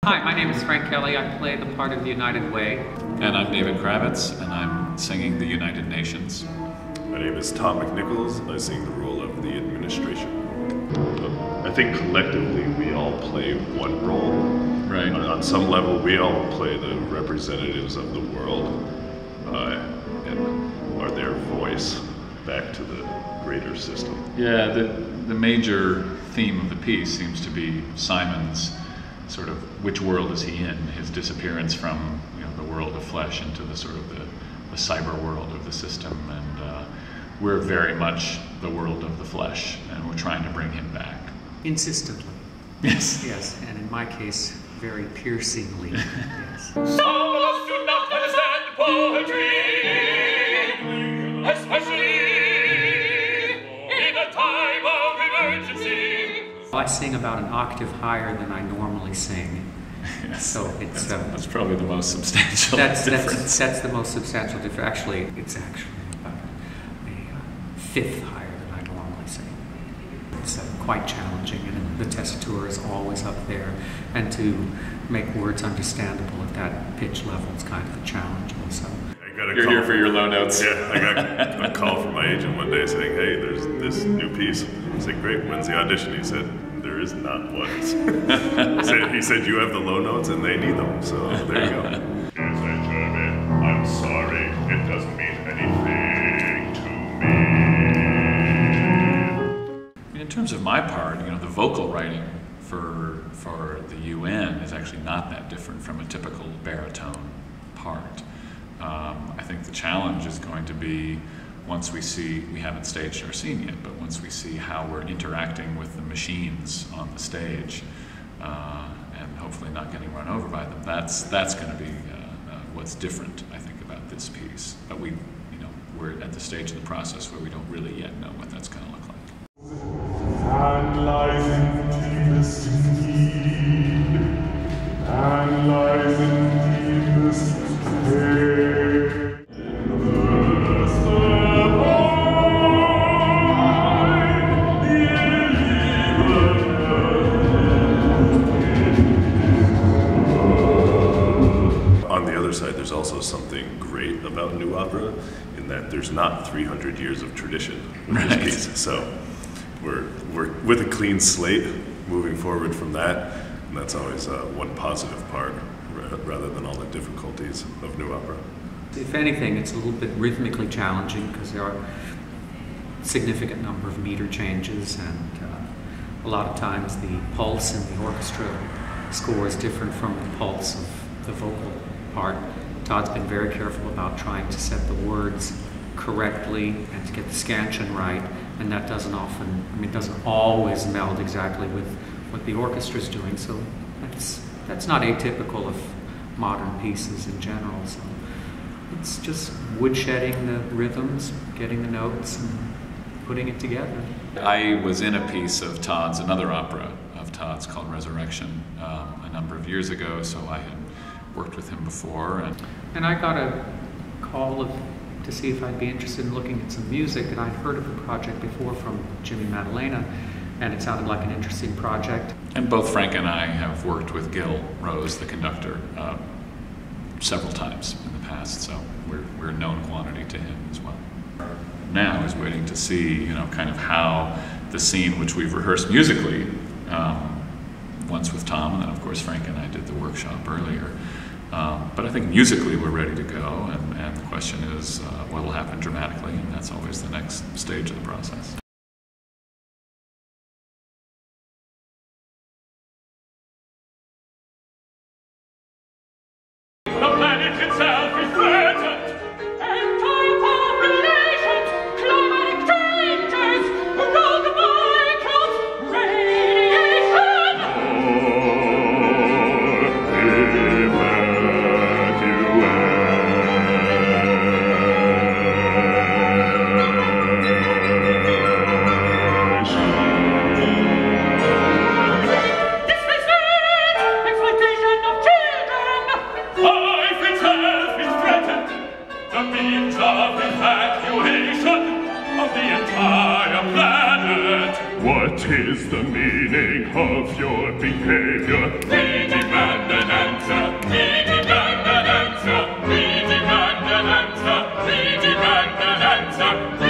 Hi, my name is Frank Kelley. I play the part of the United Way. And I'm David Kravitz, and I'm singing the United Nations. My name is McNichols. I sing the role of the administration. I think collectively we all play one role. Right. On some level, we all play the representatives of the world and are their voice back to the greater system. Yeah, the major theme of the piece seems to be Simon's sort of which world is he in, his disappearance from the world of flesh into the sort of the cyber world of the system, and we're very much the world of the flesh, and we're trying to bring him back. Insistently. Yes. Yes, and in my case, very piercingly. Yes. Some of us do not understand poetry, especially in a time of emergency. I sing about an octave higher than I normally sing. Yes. So it's that's probably the most substantial difference. That's the most substantial difference. Actually, it's actually about a fifth higher than I normally sing. It's quite challenging, and the tessitura is always up there, and to make words understandable at that pitch level is kind of a challenge also. You're here for your low notes. Yeah, I got a call from my agent one day saying, "Hey, there's this new piece." I said, "Great, when's the audition?" He said, "There is not one." He said, "You have the low notes and they need them, so there you go." Yes, Jeremy, I'm sorry. It doesn't mean anything to me. In terms of my part, the vocal writing for the UN is actually not that different from a typical baritone part. I think the challenge is going to be, once we see, we haven't staged our scene yet, but once we see how we're interacting with the machines on the stage, and hopefully not getting run over by them, that's going to be what's different, I think, about this piece. But we're at the stage of the process where we don't really yet know what that's going to look like. On the other side, there's also something great about new opera in that there's not 300 years of tradition with this piece. So we're with a clean slate moving forward from that, and that's always one positive part rather than all the difficulties of new opera. If anything, it's a little bit rhythmically challenging because there are a significant number of meter changes, and a lot of times the pulse in the orchestra score is different from the pulse of the vocal part. Todd's been very careful about trying to set the words correctly and to get the scansion right, and that doesn't always meld exactly with what the orchestra's doing, so that's not atypical of modern pieces in general. So it's just woodshedding the rhythms, getting the notes, and putting it together. I was in a piece of Todd's, another opera of Todd's called Resurrection, a number of years ago, so I had worked with him before. And I got a call to see if I'd be interested in looking at some music, and I'd heard of the project before from Jimmy Maddalena, and it sounded like an interesting project. And both Frank and I have worked with Gil Rose, the conductor, several times in the past, so we're a known quantity to him as well. Now is waiting to see, kind of how the scene, which we've rehearsed musically, once with Tom, and then of course Frank and I did the workshop earlier. But I think musically we're ready to go, and the question is what will happen dramatically, and that's always the next stage of the process. The planet itself is threatened. Entire populations, climatic changes, road microbes, radiation. Exploitation of children. Life itself is threatened. The means of evacuation of the entire planet. What is the meaning of your behavior? We demand an Caesar,